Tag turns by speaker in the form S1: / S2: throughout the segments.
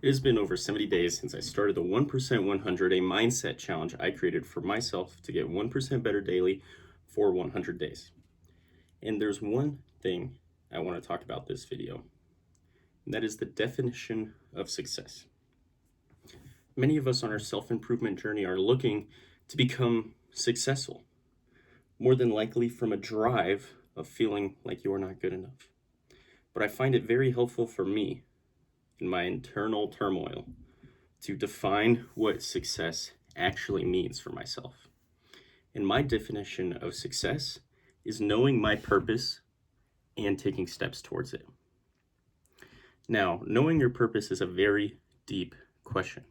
S1: It has been over 70 days since I started the 1% 100, a mindset challenge I created for myself to get 1% better daily for 100 days. And there's one thing I want to talk about this video, and that is the definition of success. Many of us on our self-improvement journey are looking to become successful, more than likely from a drive of feeling like you are not good enough. But I find it very helpful for me in my internal turmoil to define what success actually means for myself. And my definition of success is knowing my purpose and taking steps towards it. Now, knowing your purpose is a very deep question.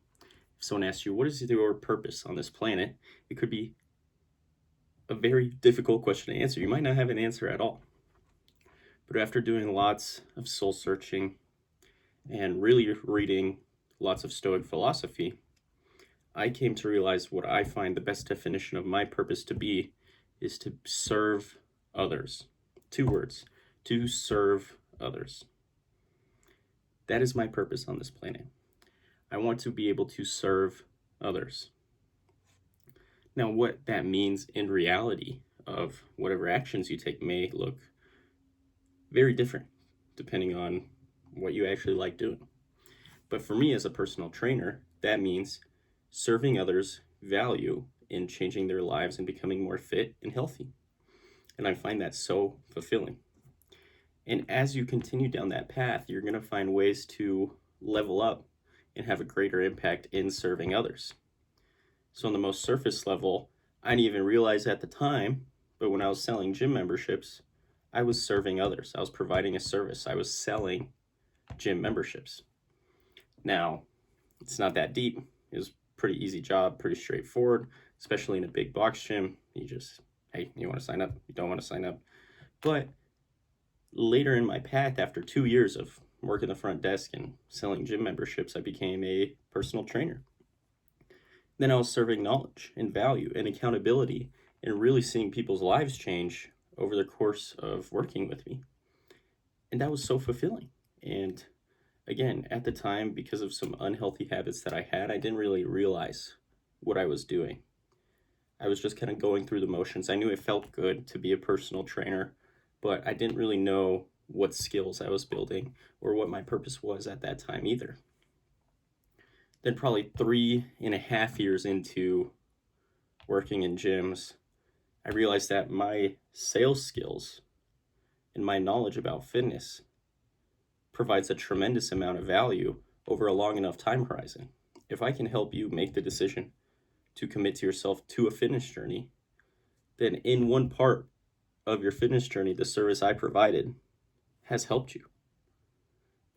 S1: If someone asks you, what is your purpose on this planet? It could be a very difficult question to answer. You might not have an answer at all. But after doing lots of soul searching and really reading lots of Stoic philosophy, I came to realize what I find the best definition of my purpose to be is to serve others. 2 words, to serve others. That is my purpose on this planet. I want to be able to serve others. Now, what that means in reality of whatever actions you take may look very different depending on what you actually like doing. But for me as a personal trainer, that means serving others value in changing their lives and becoming more fit and healthy. And I find that so fulfilling. And as you continue down that path, you're going to find ways to level up and have a greater impact in serving others. So on the most surface level, I didn't even realize at the time, but when I was selling gym memberships, I was serving others. I was providing a service. I was selling gym memberships. Now, it's not that deep. It was a pretty easy job, pretty straightforward, especially in a big box gym. You just, hey, you want to sign up? You don't want to sign up. But later in my path, after 2 years of working the front desk and selling gym memberships, I became a personal trainer. Then I was serving knowledge and value and accountability and really seeing people's lives change over the course of working with me. And that was so fulfilling. And again, at the time, because of some unhealthy habits that I had, I didn't really realize what I was doing. I was just kind of going through the motions. I knew it felt good to be a personal trainer, but I didn't really know what skills I was building or what my purpose was at that time either. Then probably 3.5 years into working in gyms, I realized that my sales skills and my knowledge about fitness provides a tremendous amount of value over a long enough time horizon. If I can help you make the decision to commit to yourself to a fitness journey, then in one part of your fitness journey, the service I provided has helped you.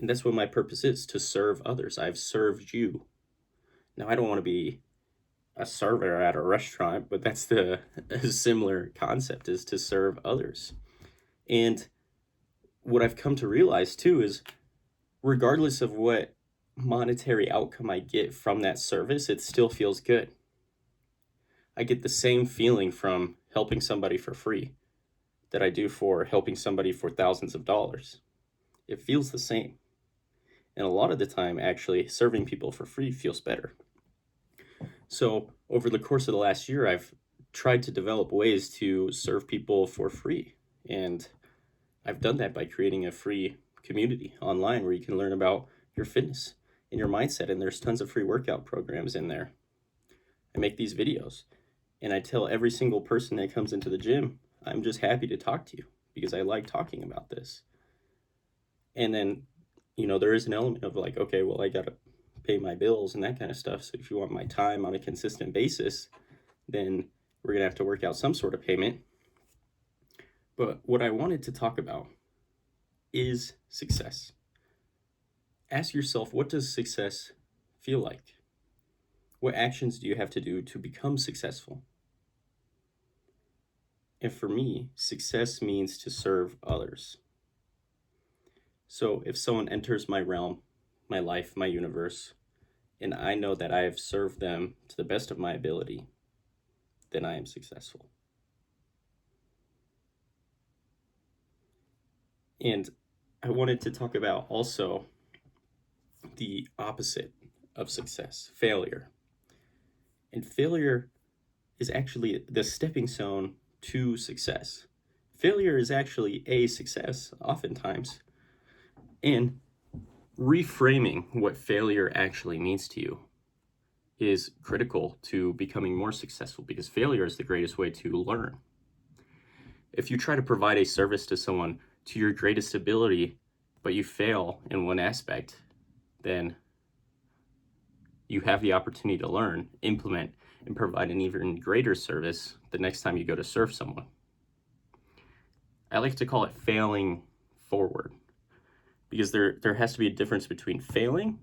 S1: And that's what my purpose is, to serve others. I've served you. Now, I don't want to be a server at a restaurant, but that's the similar concept, is to serve others. And what I've come to realize too is regardless of what monetary outcome I get from that service, it still feels good. I get the same feeling from helping somebody for free that I do for helping somebody for thousands of dollars. It feels the same. And a lot of the time, actually, serving people for free feels better. So over the course of the last year, I've tried to develop ways to serve people for free. And I've done that by creating a free community online where you can learn about your fitness and your mindset. And there's tons of free workout programs in there. I make these videos and I tell every single person that comes into the gym, I'm just happy to talk to you because I like talking about this. And then, there is an element of like, okay, well, I got to pay my bills and that kind of stuff. So if you want my time on a consistent basis, then we're going to have to work out some sort of payment. But what I wanted to talk about is success. Ask yourself, what does success feel like? What actions do you have to do to become successful? And for me, success means to serve others. So if someone enters my realm, my life, my universe, and I know that I have served them to the best of my ability, then I am successful. And I wanted to talk about also the opposite of success, failure. And failure is actually the stepping stone to success. Failure is actually a success, oftentimes. And reframing what failure actually means to you is critical to becoming more successful, because failure is the greatest way to learn. If you try to provide a service to someone to your greatest ability, but you fail in one aspect, then you have the opportunity to learn, implement, and provide an even greater service the next time you go to serve someone. I like to call it failing forward, because there has to be a difference between failing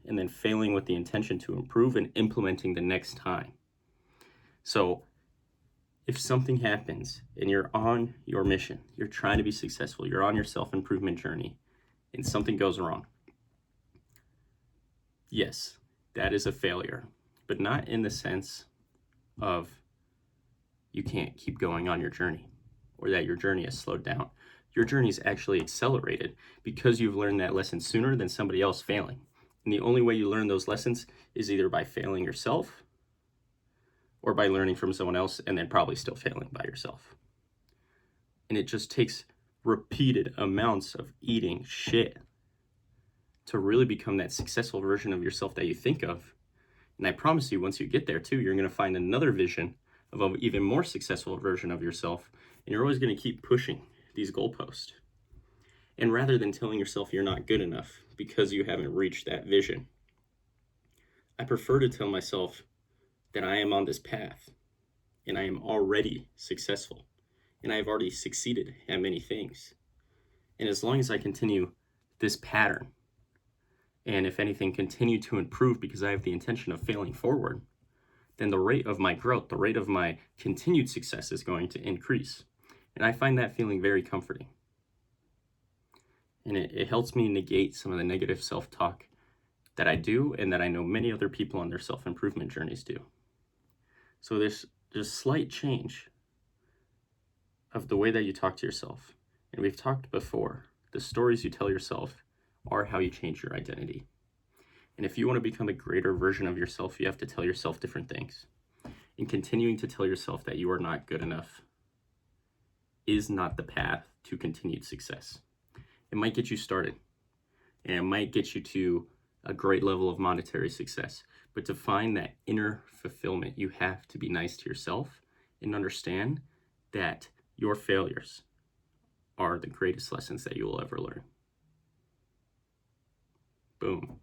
S1: and then failing with the intention to improve and implementing the next time. So if something happens and you're on your mission, you're trying to be successful, you're on your self-improvement journey, and something goes wrong, yes, that is a failure, but not in the sense of you can't keep going on your journey or that your journey has slowed down. Your journey is actually accelerated because you've learned that lesson sooner than somebody else failing. And the only way you learn those lessons is either by failing yourself or by learning from someone else and then probably still failing by yourself. And it just takes repeated amounts of eating shit to really become that successful version of yourself that you think of. And I promise you, once you get there too, you're going to find another vision of an even more successful version of yourself. And you're always going to keep pushing these goalposts. And rather than telling yourself you're not good enough because you haven't reached that vision, I prefer to tell myself that I am on this path and I am already successful and I've already succeeded at many things. And as long as I continue this pattern, and if anything, continue to improve because I have the intention of failing forward, then the rate of my growth, the rate of my continued success is going to increase. And I find that feeling very comforting. And it helps me negate some of the negative self-talk that I do and that I know many other people on their self-improvement journeys do. So there's slight change of the way that you talk to yourself. And we've talked before, the stories you tell yourself are how you change your identity. And if you want to become a greater version of yourself, you have to tell yourself different things. And continuing to tell yourself that you are not good enough is not the path to continued success. It might get you started, and it might get you to a great level of monetary success. But to find that inner fulfillment, you have to be nice to yourself and understand that your failures are the greatest lessons that you will ever learn. Boom.